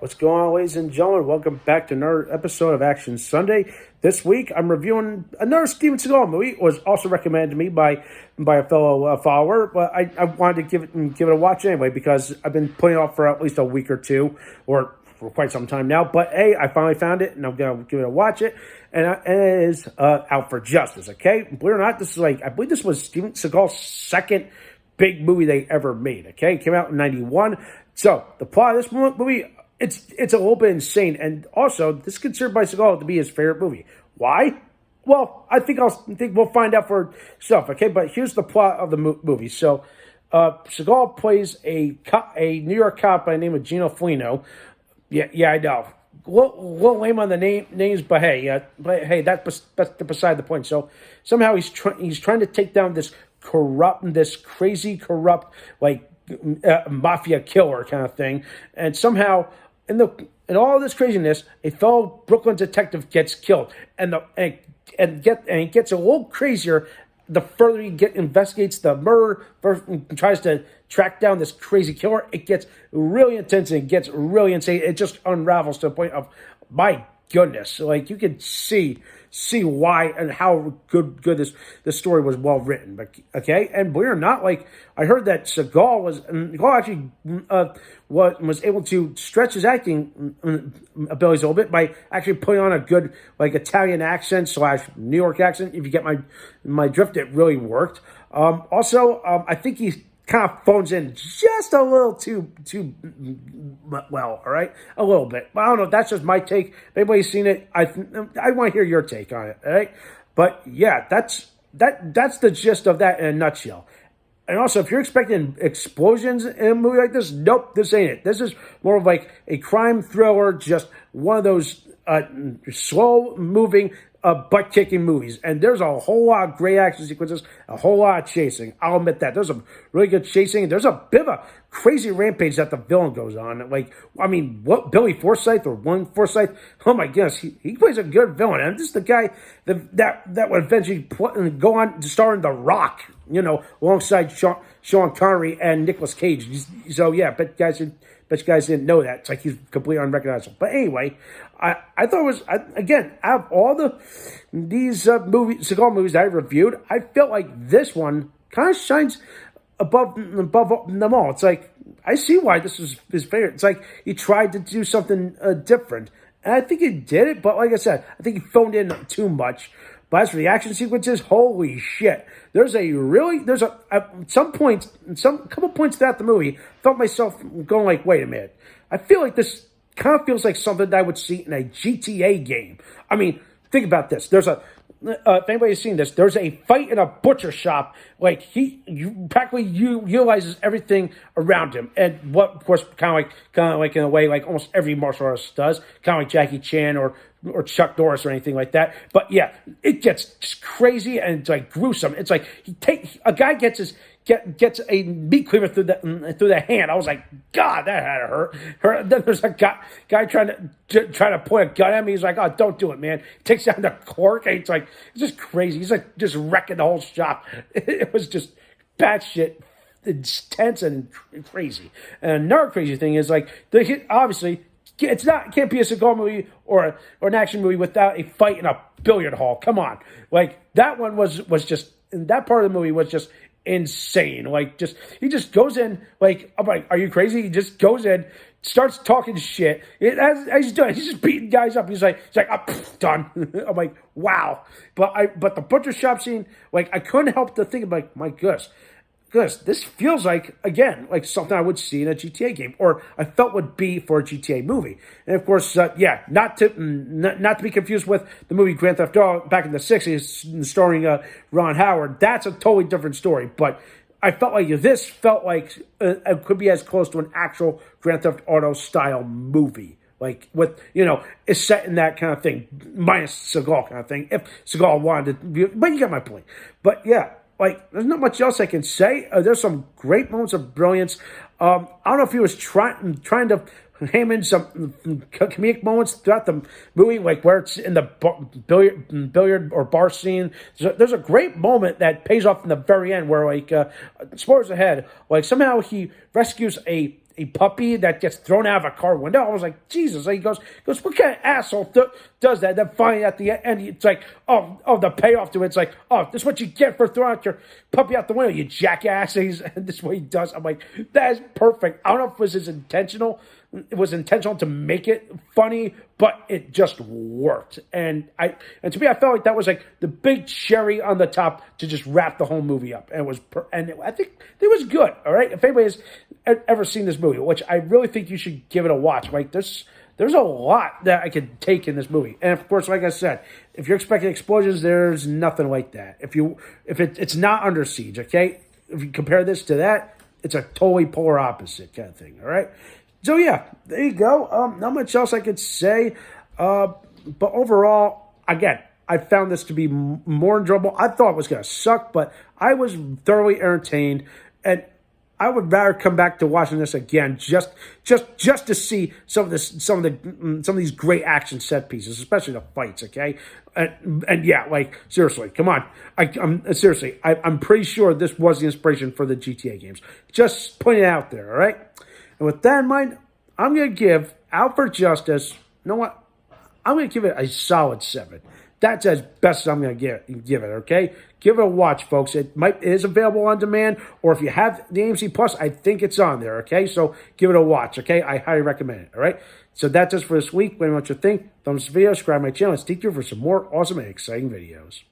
What's going on, ladies and gentlemen? Welcome back to another episode of Action Sunday. This week, I'm reviewing another Steven Seagal movie. It was also recommended to me by a fellow follower, but I wanted to give it a watch anyway because I've been putting it off for at least a week or two, or for quite some time now. But hey, I finally found it, and I'm gonna give it a watch. And it is Out for Justice. Okay, believe it or not, this is I believe this was Steven Seagal's second big movie they ever made. Okay, it came out in '91. So the plot of this movie. It's a little bit insane, and also this is considered by Seagal to be his favorite movie. Why? Well, I think we'll find out for stuff. Okay, but here's the plot of the movie. So, Seagal plays a New York cop by the name of Gino Felino. Yeah, I know. We'll lame on the names, but hey, that's beside the point. So somehow he's trying to take down this crazy corrupt mafia killer kind of thing, and somehow in all this craziness, a fellow Brooklyn detective gets killed, and he gets a little crazier the further he investigates the murder and tries to track down this crazy killer. It gets really intense and it gets really insane. It just unravels to the point of, my goodness, you could see why and how good this story was well written. But okay, and believe it or not, I heard that Seagal actually was able to stretch his acting abilities a little bit by actually putting on a good Italian accent / New York accent. If you get my drift, it really worked. I think he kind of phones in just a little too well, all right? A little bit. But I don't know. That's just my take. If anybody's seen it, I want to hear your take on it, all right? But yeah, that's the gist of that in a nutshell. And also, if you're expecting explosions in a movie like this, nope, this ain't it. This is more of a crime thriller, just one of those slow-moving, butt-kicking movies. And there's a whole lot of great action sequences, a whole lot of chasing. I'll admit that. There's some really good chasing. There's a bit of a crazy rampage that the villain goes on. What Billy Forsythe or One Forsythe? Oh my goodness, he plays a good villain. And this is the guy that would eventually go on to star in The Rock, alongside Sean Connery and Nicolas Cage. So yeah, bet you guys didn't know that. It's like he's completely unrecognizable. But anyway, I thought it was, again, out of all these Seagal movies that I reviewed, I felt like this one kind of shines above them all. It's like, I see why this is his favorite. It's like he tried to do something different. And I think he did it, but like I said, I think he phoned in too much. But as for the action sequences, holy shit. There's some couple points throughout the movie, felt myself going wait a minute. I feel like this kind of feels like something that I would see in a GTA game. I mean, think about this. If anybody's seen this, there's a fight in a butcher shop. He practically utilizes everything around him, and what, of course, kind of like in a way almost every martial artist does, kind of like Jackie Chan or Chuck Norris or anything like that. But yeah, it gets just crazy and it's gruesome. It's a guy gets a meat cleaver through the hand. I was like, God, that had to hurt. Then there's a guy trying to point a gun at me. He's like, oh, don't do it, man. He takes down the cork. And it's just crazy. He's just wrecking the whole shop. It was just batshit. It's tense and crazy. And another crazy thing is obviously it can't be a Seagal movie or an action movie without a fight in a billiard hall. Come on, that one was just, that part of the movie was just insane. He just goes in. I'm like, are you crazy? He just goes in, starts talking shit. As he's doing, he's just beating guys up. He's like, done. I'm like, wow. But the butcher shop scene, I couldn't help to think about, my goodness, this feels again, something I would see in a GTA game, or I felt would be for a GTA movie. And of course, not to be confused with the movie Grand Theft Auto back in the 60s, starring Ron Howard. That's a totally different story. But I felt this felt it could be as close to an actual Grand Theft Auto style movie. It's set in that kind of thing, minus Seagal kind of thing, if Seagal wanted to be, but you get my point. But yeah, there's not much else I can say. There's some great moments of brilliance. I don't know if he was trying to ham in some comedic moments throughout the movie, where it's in the billiard or bar scene. There's a great moment that pays off in the very end where, spoilers ahead, somehow he rescues a a puppy that gets thrown out of a car window. I was like, Jesus. He goes, what kind of asshole does that? Then finally at the end, it's like, the payoff to it's like, this is what you get for throwing out your puppy out the window, you jackass. And this is what he does. I'm like, that is perfect. I don't know if it was intentional. It was intentional to make it funny, but it just worked. And to me, I felt like that was like the big cherry on the top to just wrap the whole movie up. And I think it was good. All right, if anybody has ever seen this movie, which I really think you should give it a watch. Like there's a lot that I could take in this movie, and of course, like I said, if you're expecting explosions, there's nothing like that. It's not Under Siege, okay? If you compare this to that, it's a totally polar opposite kind of thing. All right. So yeah, there you go. Not much else I could say, but overall, again, I found this to be more enjoyable. I thought it was going to suck, but I was thoroughly entertained, and I would rather come back to watching this again just to see some of these great action set pieces, especially the fights. Okay, and yeah, like seriously, come on. I'm pretty sure this was the inspiration for the GTA games. Just putting it out there. All right. And with that in mind, I'm going to give Out for Justice, you know what? I'm going to give it a solid 7. That's as best as I'm going to give it, okay? Give it a watch, folks. It is available on demand, or if you have the AMC Plus, I think it's on there, okay? So give it a watch, okay? I highly recommend it, all right? So that's it for this week. Let me know what you think. Thumbs up the video, subscribe to my channel, and stay tuned for some more awesome and exciting videos.